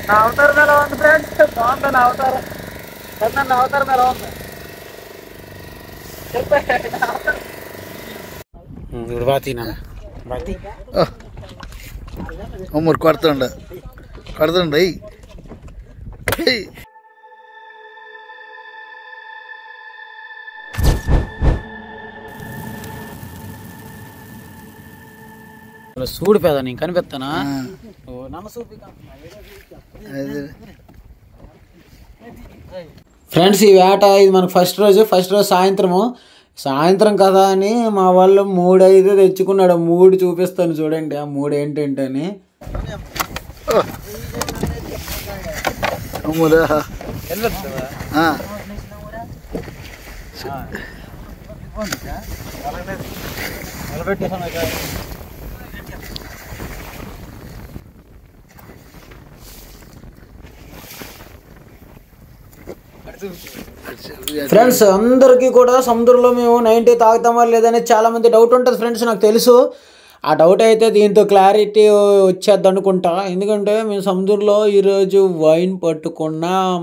నా అవతారం ఎలా ఉంది ఫ్రెండ్స్? బాగుందా నా అవతారం? నా అవతారం ఎలా ఉంది ఇప్పుడు బాతీనా బాతీ అమ్మరు కొడుతుండ చూడు పేద నేను కనిపెత్తానా? ఫ్రెండ్స్ ఈ వేట ఇది మనకు ఫస్ట్ రోజు సాయంత్రం కదా అని మా వాళ్ళు 3-5 తెచ్చుకున్నాడు. 3 చూపిస్తాను చూడండి. ఆ 3 ఏంటంటని ఫ్రెండ్స్ అందరికీ కూడా సముద్రంలో మేము 90 తాగుతామా లేదని చాలా మంది డౌట్ ఉంటుంది ఫ్రెండ్స్. నాకు తెలుసు ఆ డౌట్ అయితే దీంతో క్లారిటీ వచ్చేద్ది అనుకుంటా. ఎందుకంటే మేము సముద్రంలో ఈరోజు వైన్ పట్టుకున్నాం.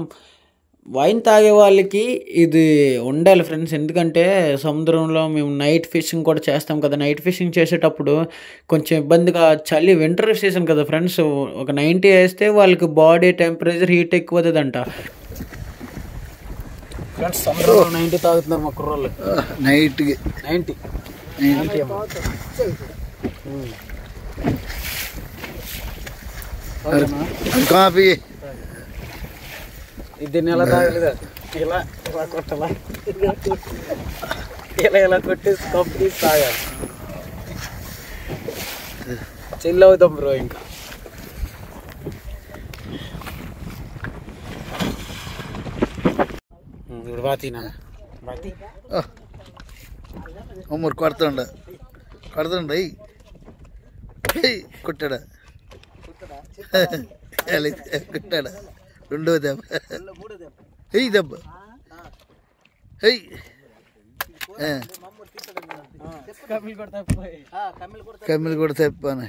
వైన్ తాగే వాళ్ళకి ఇది ఉండాలి ఫ్రెండ్స్. ఎందుకంటే సముద్రంలో మేము నైట్ ఫిషింగ్ కూడా చేస్తాం కదా. నైట్ ఫిషింగ్ చేసేటప్పుడు కొంచెం ఇబ్బందిగా, చలి వింటర్ సీజన్ కదా ఫ్రెండ్స్. ఒక 90 వేస్తే వాళ్ళకి బాడీ టెంపరేచర్ హీట్ ఎక్కువ అవుతుందంట ఫ్రెండ్స్. సముద్రంలో 90 తాగుతున్నారు మా కుర్రోళ్ళు. 90 కాఫీ దీన్ని ఎలా తాగలేదు? ఇలా కొట్టాలా? ఇలా కొట్టేసి కప్పు తీసి తాగాలి. చిల్ అవుతాం బ్రో. ఇంకా ఇప్పుడు బాతీనా బాతీ అమ్మరు కొడుతుండ కొట్టాడా రెండో దెబ్బ దెబ్బ కమ్మిలు కూడా తెప్పాను.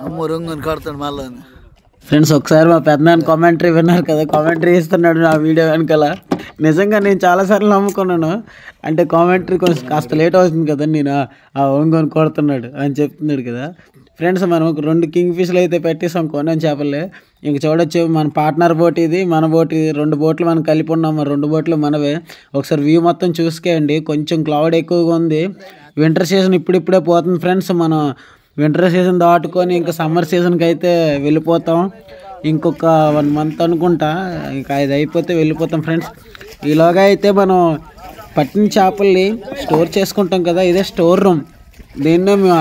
అమ్మ రొంగుని కొడతాడు మళ్ళా. ఫ్రెండ్స్ ఒకసారి మా పెద్దనాన్న కామెంటరీ విన్నారు కదా, కామెంటరీ ఇస్తున్నాడు నా వీడియో వెనకాల. నిజంగా నేను చాలాసార్లు నమ్ముకున్నాను. అంటే కామెంటరీ కొంచెం కాస్త లేట్ అవుతుంది కదా, నేను ఆ ఒంగొని కొడుతున్నాడు అని చెప్తున్నాడు కదా. ఫ్రెండ్స్ మనం ఒక 2 కింగ్ ఫిష్లు అయితే పెట్టేసాం కొనం చేపలే. ఇంక చూడొచ్చు మన పార్ట్నర్ బోట్ ఇది, మన బోట్ ఇది. 2 బోట్లు మనం కలిపి ఉన్నాం. 2 బోట్లు మనవే. ఒకసారి వ్యూ మొత్తం చూసుకోండి. కొంచెం క్లౌడ్ ఎక్కువగా ఉంది. వింటర్ సీజన్ ఇప్పుడిప్పుడే పోతుంది ఫ్రెండ్స్. మనం వింటర్ సీజన్ దాటుకొని ఇంకా సమ్మర్ సీజన్కి అయితే వెళ్ళిపోతాం. ఇంకొక 1 మంత్ అనుకుంటా, ఇంకా 5 అయిపోతే వెళ్ళిపోతాం ఫ్రెండ్స్. ఈలోగా అయితే మనం పట్టిన చేపల్ని స్టోర్ చేసుకుంటాం కదా, ఇదే స్టోర్ రూమ్. దీన్నే మేము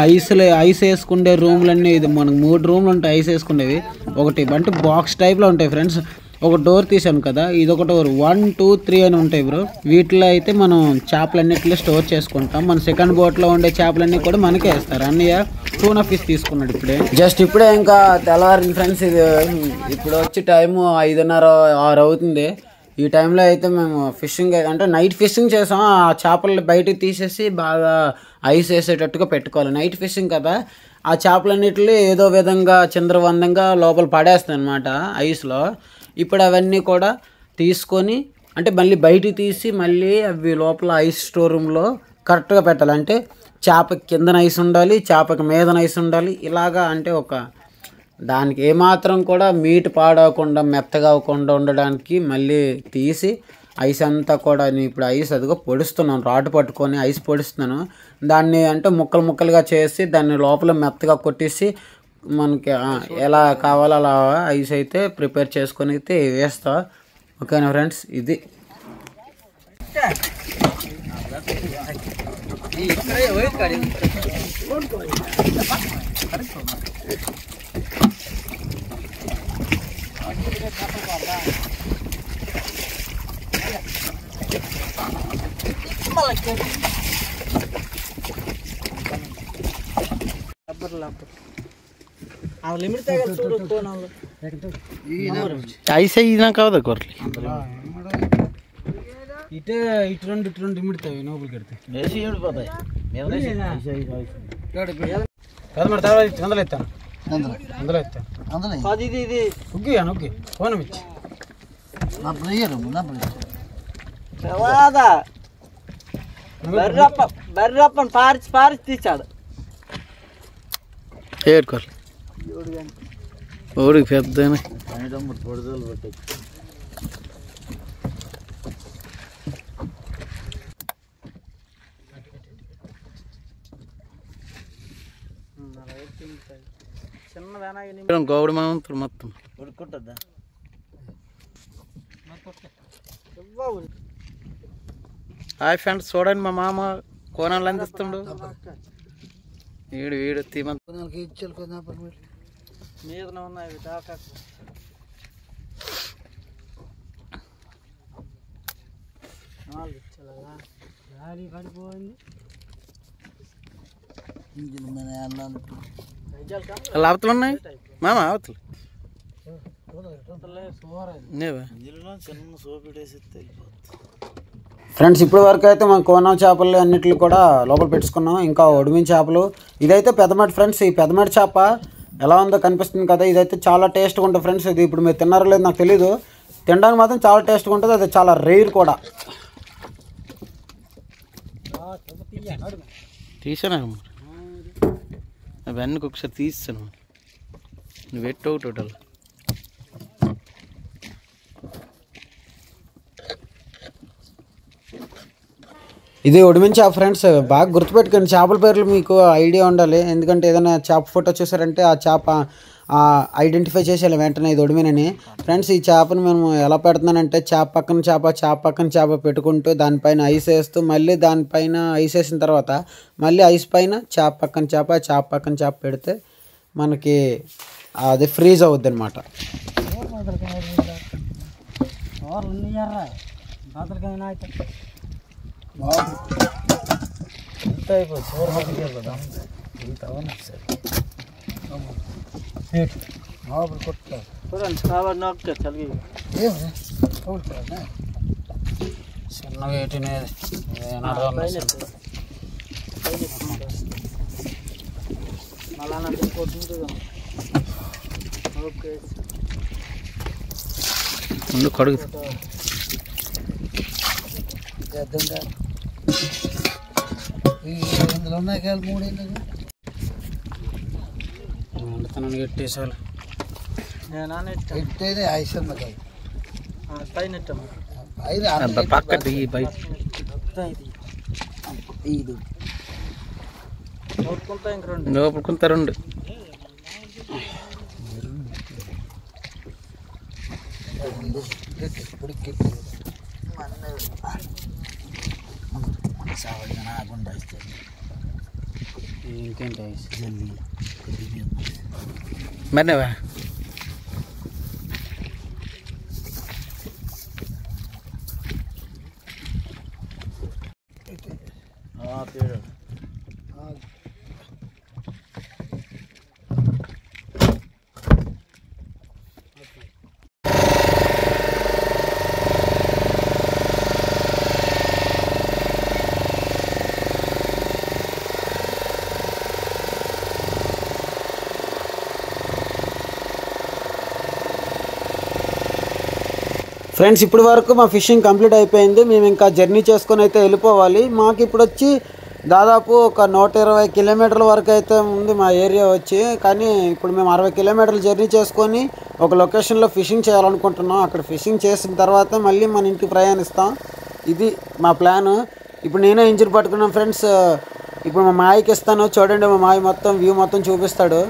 ఐస్ వేసుకునే రూమ్లన్నీ, ఇది మనకు 3 రూమ్లు ఉంటాయి ఐస్ వేసుకునేవి. ఒకటి అంటే బాక్స్ టైప్లో ఉంటాయి ఫ్రెండ్స్. ఒక డోర్ తీసాను కదా, ఇది ఒక డోర్ 1, 2, 3 అని ఉంటాయి బ్రో. వీటిలో అయితే మనం చేపలన్నిటిలో స్టోర్ చేసుకుంటాం. మన సెకండ్ బోట్లో ఉండే చేపలన్నీ కూడా మనకే వేస్తారు. అన్నయ్య టూనా ఫిష్ తీసుకున్నాడు ఇప్పుడే ఇంకా తెల్లవారింది ఫ్రెండ్స్. ఇది ఇప్పుడు వచ్చి టైము 5:30, 6 అవుతుంది. ఈ టైంలో అయితే మేము ఫిషింగ్ అంటే నైట్ ఫిషింగ్ చేసాం. ఆ చేపలు బయటకు తీసేసి బాగా ఐస్ వేసేటట్టుగా పెట్టుకోవాలి. నైట్ ఫిషింగ్ కదా, ఆ చేపలన్నిటిలో ఏదో విధంగా చిందరవందంగా లోపల పడేస్తాయి అన్నమాట ఐస్లో. ఇప్పుడు అవన్నీ కూడా తీసుకొని అంటే మళ్ళీ బయటికి తీసి మళ్ళీ అవి లోపల ఐస్ స్టోర్ రూమ్లో కరెక్ట్గా పెట్టాలి. అంటే చేపకి కిందన ఐస్ ఉండాలి, చేపకి మీదన ఐస్ ఉండాలి. ఇలాగా అంటే ఒక దానికి ఏమాత్రం కూడా మీట్ పాడవకుండా మెత్తగా అవ్వకుండా ఉండడానికి మళ్ళీ తీసి ఐస్ అంతా కూడా నేను ఇప్పుడు ఐస్ అదిగో పొడుస్తున్నాను. రాటు పట్టుకొని ఐస్ పొడుస్తున్నాను. దాన్ని అంటే ముక్కలుగా చేసి దాన్ని లోపల మెత్తగా కొట్టేసి మనకి ఎలా కావాలో అలా ఐస్ అయితే ప్రిపేర్ చేసుకొని అయితే వేస్తా. ఓకేనా ఫ్రెండ్స్, ఇది ఐసే ఇది నాకు అవదా కొరలి ఇటు రెండు ఇమిడతాయి నోపులు కడితే వేసి ఏడిపోతాయి. కాదు మరి తర్వాత వందలు ఎత్తాను అందులో ఎత్తా అది ఇది ఉగ్గి ఉగ్గి ఫోన్ ఇచ్చి బర్రప్పని పారిచి తీసాడు ఏడుకోవాలి ఓడికి పెద్ద పొడిదలు పట్టి గౌడి మామంతుడు మొత్తం ఉడుకుంటుందా హాయ్ ఫ్రెండ్స్ చూడండి మా మామ కోనాలు అందిస్తుండు వీడు తీమంతకి మీద ఉన్నాయి దాకా గాలి పడిపోయింది అవతలు ఉన్నాయి మామ అవతలు ఫ్రెండ్స్ ఇప్పటి వరకు అయితే మనం కోనా చేపలు అన్నిటిని కూడా లోపల పెట్టుకున్నాం. ఇంకా ఒడిమిన చేపలు ఇదైతే పెద్దమటి ఫ్రెండ్స్. ఈ పెద్దమటి చేప ఎలా ఉందో కనిపిస్తుంది కదా, ఇదైతే చాలా టేస్ట్గా ఉంటుంది ఫ్రెండ్స్. ఇది ఇప్పుడు మీరు తిన్నారో లేదు నాకు తెలీదు, తినడానికి మాత్రం చాలా టేస్ట్గా ఉంటుంది. అది చాలా రేర్ కూడా. తీసాను అవన్నీ ఒకసారి తీస్తాను నువ్వు పెట్టు టోటల్. ఇది ఒడిమిన చేప ఫ్రెండ్స్. బాగా గుర్తుపెట్టుకోండి, చేపల పేర్లు మీకు ఐడియా ఉండాలి. ఎందుకంటే ఏదైనా చేప ఫోటో చూసారంటే ఆ చేప ఐడెంటిఫై చేసేయాలి వెంటనే ఇది ఒడిమినని. ఫ్రెండ్స్ ఈ చేపను మేము ఎలా పెడుతున్నానంటే చేప పక్కన చేప పెట్టుకుంటూ దానిపైన ఐస్ వేస్తూ మళ్ళీ దానిపైన ఐస్ వేసిన తర్వాత మళ్ళీ ఐస్ పైన చేప పక్కన చేప పెడితే మనకి అది ఫ్రీజ్ అవుద్ది అనమాట. ముందు కడుగు ఇందులో ఉన్నాయి కాయలు 3 పెట్టేసాలి. ఎట్టేది ఐసమ్మ పైన పక్క బయట లోపడుకుంటా 2 ఇంకేంటి మరినవా ఫ్రెండ్స్ ఇప్పటి వరకు మా ఫిషింగ్ కంప్లీట్ అయిపోయింది. మేము ఇంకా జర్నీ చేసుకొని అయితే వెళ్ళిపోవాలి. మాకు ఇప్పుడు వచ్చి దాదాపు ఒక 120 కిలోమీటర్ల వరకు అయితే ఉంది మా ఏరియా వచ్చి. కానీ ఇప్పుడు మేము 60 కిలోమీటర్లు జర్నీ చేసుకొని ఒక లొకేషన్లో ఫిషింగ్ చేయాలనుకుంటున్నాం. అక్కడ ఫిషింగ్ చేసిన తర్వాత మళ్ళీ మన ఇంటికి ప్రయాణిస్తాం. ఇది మా ప్లాను. ఇప్పుడు నేనే ఇంజిన్ పట్టుకున్నాను ఫ్రెండ్స్. ఇప్పుడు మా మాయకి ఇస్తాను, చూడండి మా మాయ మొత్తం వ్యూ మొత్తం చూపిస్తాడు.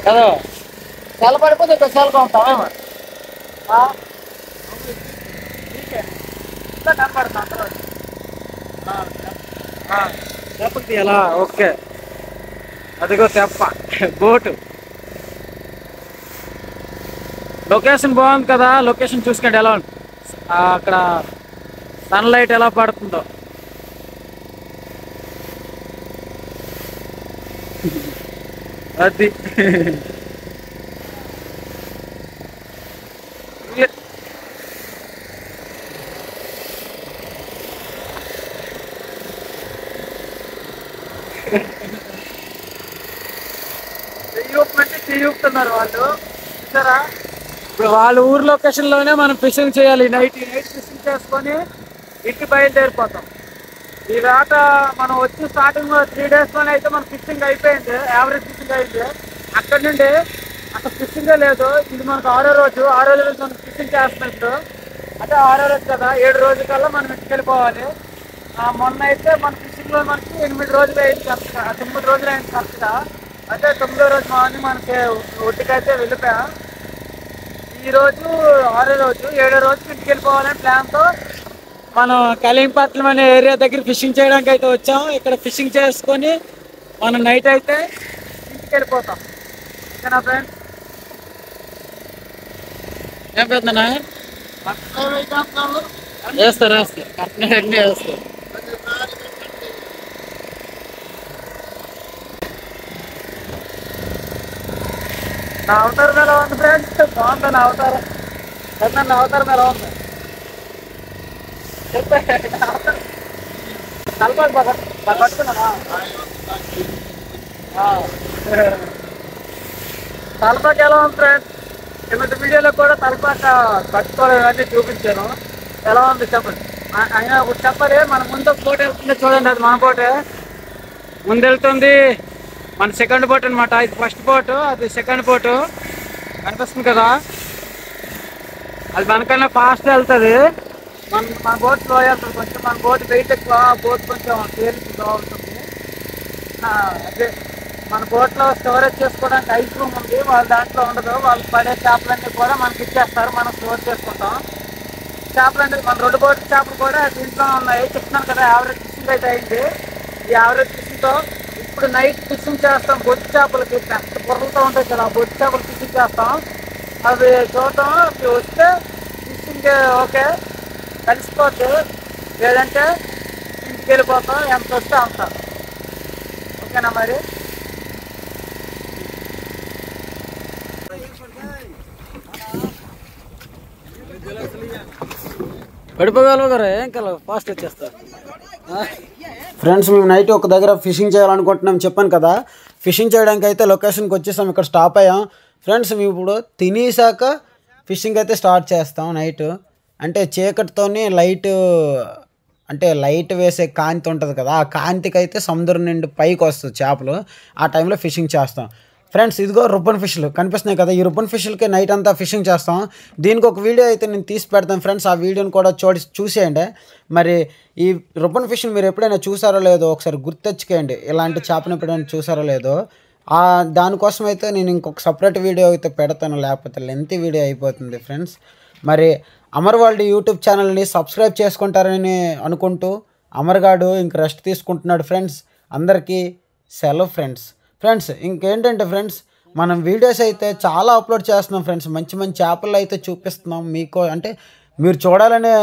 కదా చాలా పడిపోతే ఇక్కడ చాలా ఉంటామేమో కనపడుతుంది తెప్పకి తీయాలా ఓకే అదిగో తెప్ప బోటు లొకేషన్ బాగుంది కదా లొకేషన్ చూసుకోండి ఎలా ఉంది అక్కడ సన్లైట్ ఎలా పడుతుందో అది చెయ్యూపుతున్నారు వాళ్ళు చూసారా ఇప్పుడు వాళ్ళ ఊరు లొకేషన్ లోనే మనం ఫిషింగ్ చేయాలి నైట్ ఫిషింగ్ చేసుకొని ఇంటికి బయలుదేరిపోతాం ఈ వేట మనం వచ్చి స్టార్టింగ్ 3 days లోనే అయితే మన ఫిషింగ్ అయిపోయింది యావరేజ్ ఫిషింగ్ అయింది అక్కడ నుండి అక్కడ ఫిషింగే లేదు ఇది మనకు 6వ రోజు మనం ఫిషింగ్ చేస్తున్నట్టు అంటే 6వ రోజు కదా 7 రోజుల కల్లా మనం ఇంటికి వెళ్ళిపోవాలి మొన్న అయితే మన ఫిషింగ్ లో మనకి 8 రోజులు అయింది కరెక్ట్గా 9 రోజులు అయింది కరెక్ట్గా అంటే 9వ రోజు మార్నింగ్ మనకి ఒడ్డుకైతే వెళ్ళిపోయాం ఈ రోజు 6వ రోజు 7వ రోజుకి ఇంటికి వెళ్ళిపోవాలని ప్లాన్తో మనం కలింపట్నం అనే ఏరియా దగ్గర ఫిషింగ్ చేయడానికి అయితే వచ్చాం ఇక్కడ ఫిషింగ్ చేసుకొని మనం నైట్ అయితే ఇంటికి వెళ్ళిపోతాం ఓకేనా ఫ్రెండ్స్ ఏం పెద్దనా వేస్తారు అన్నీ వేస్తారు నా అవతారం ఎలా ఉంది ఫ్రెండ్స్ బాగుంది నా అవతారం నా అవతారం ఎలా ఉంది తలపాటు బాగా పట్టుకున్నానా తలపాటు ఎలా ఉంది ఫ్రెండ్స్ కింద వీడియోలో కూడా తలపాట పట్టుకోవాలని చూపించాను ఎలా ఉంది చెప్పండి అయినా ఒకటి చెప్పాలి మన ముందు బోట్ వెళ్తుంది చూడండి అది మన బోటే ముందు వెళ్తుంది మన సెకండ్ బోట్ అనమాట ఇది ఫస్ట్ బోట్ అది సెకండ్ బోట్ కనిపిస్తుంది కదా అది మనకన్నా ఫాస్ట్ వెళ్తుంది మన బోట్ స్లో వెళ్తుంది కొంచెం మన బోట్ వెయిట్ ఎక్కువ బోట్ కొంచెం తేలిక బాగుంటుంది అదే మన బోట్లో స్టోరేజ్ చేసుకోవడానికి ఐస్ రూమ్ ఉంది వాళ్ళ దాంట్లో ఉండదు వాళ్ళు పడే చేపలన్నీ కూడా మనకి ఇచ్చేస్తారు మనం స్టోర్ చేసుకుంటాం చేపలన్నీ మన 2 బోట్ చేపలు కూడా దీంట్లో ఉన్నాయి చెప్తున్నాను కదా యావరేజ్ ఫిషింగ్ అయితే అయింది ఈ యావరేజ్ ఫిషింగ్తో ఇప్పుడు నైట్ ఫిషింగ్ చేస్తాం బొచ్చు చేపలకి పెద్ద బుర్రలతో ఉంటాయి కదా బొచ్చు చేపలు ఫిషింగ్ చేస్తాం అవి చూద్దాం అవి వస్తే ఫిషింగ్ ఓకే కలిసిపోతే లేదంటే ఇంటికి వెళ్ళిపోతాం ఎంత వస్తే అంత ఓకేనా మరి పడిపోగలవు కదా ఏం కలవు ఫాస్ట్ వచ్చేస్తారు ఫ్రెండ్స్ మేము నైట్ ఒక దగ్గర ఫిషింగ్ చేయాలనుకుంటున్నాం చెప్పాను కదా ఫిషింగ్ చేయడానికి అయితే లొకేషన్కి వచ్చేసాం ఇక్కడ స్టాప్ అయ్యాం ఫ్రెండ్స్ మేము ఇప్పుడు తినేసాక ఫిషింగ్ అయితే స్టార్ట్ చేస్తాం నైట్ అంటే చీకటితోని లైట్ వేసే కాంతి ఉంటుంది కదా ఆ కాంతికి అయితే సముద్రం నుండి పైకి వస్తుంది చేపలు ఆ టైంలో ఫిషింగ్ చేస్తాం ఫ్రెండ్స్ ఇదిగో రుబ్బన్ ఫిష్లు కనిపిస్తున్నాయి కదా ఈ రుబ్బన్ ఫిష్లకి నైట్ అంతా ఫిషింగ్ చేస్తాం దీనికి ఒక వీడియో అయితే నేను తీసి పెడతాను ఫ్రెండ్స్ ఆ వీడియోని కూడా చూసేయండి మరి ఈ రుబ్బన్ ఫిష్ని మీరు ఎప్పుడైనా చూసారో లేదో ఒకసారి గుర్తెచ్చుకోండి ఇలాంటి చేపను ఎప్పుడైనా చూసారో లేదో దానికోసం అయితే నేను ఇంకొక సపరేట్ వీడియో అయితే పెడతాను లేకపోతే లెంతీ వీడియో అయిపోతుంది ఫ్రెండ్స్ మరి అమర్ వరల్డ్ యూట్యూబ్ ఛానల్ని సబ్స్క్రైబ్ చేసుకుంటారని అనుకుంటూ అమర్గాడు ఇంక రెస్ట్ తీసుకుంటున్నాడు ఫ్రెండ్స్ అందరికీ సెలవు ఫ్రెండ్స్ ఇంకేంటంటే ఫ్రెండ్స్ మనం వీడియోస్ అయితే చాలా అప్లోడ్ చేస్తున్నాం ఫ్రెండ్స్ మంచి మంచి చేపలు అయితే చూపిస్తున్నాం మీకు అంటే మీరు చూడాలనే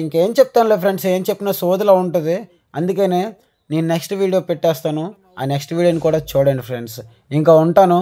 ఇంకేం చెప్తానులే ఫ్రెండ్స్ ఏం చెప్పినా సోదిలో ఉంటుంది అందుకనే నేను నెక్స్ట్ వీడియో పెట్టేస్తాను ఆ నెక్స్ట్ వీడియోని కూడా చూడండి ఫ్రెండ్స్ ఇంకా ఉంటాను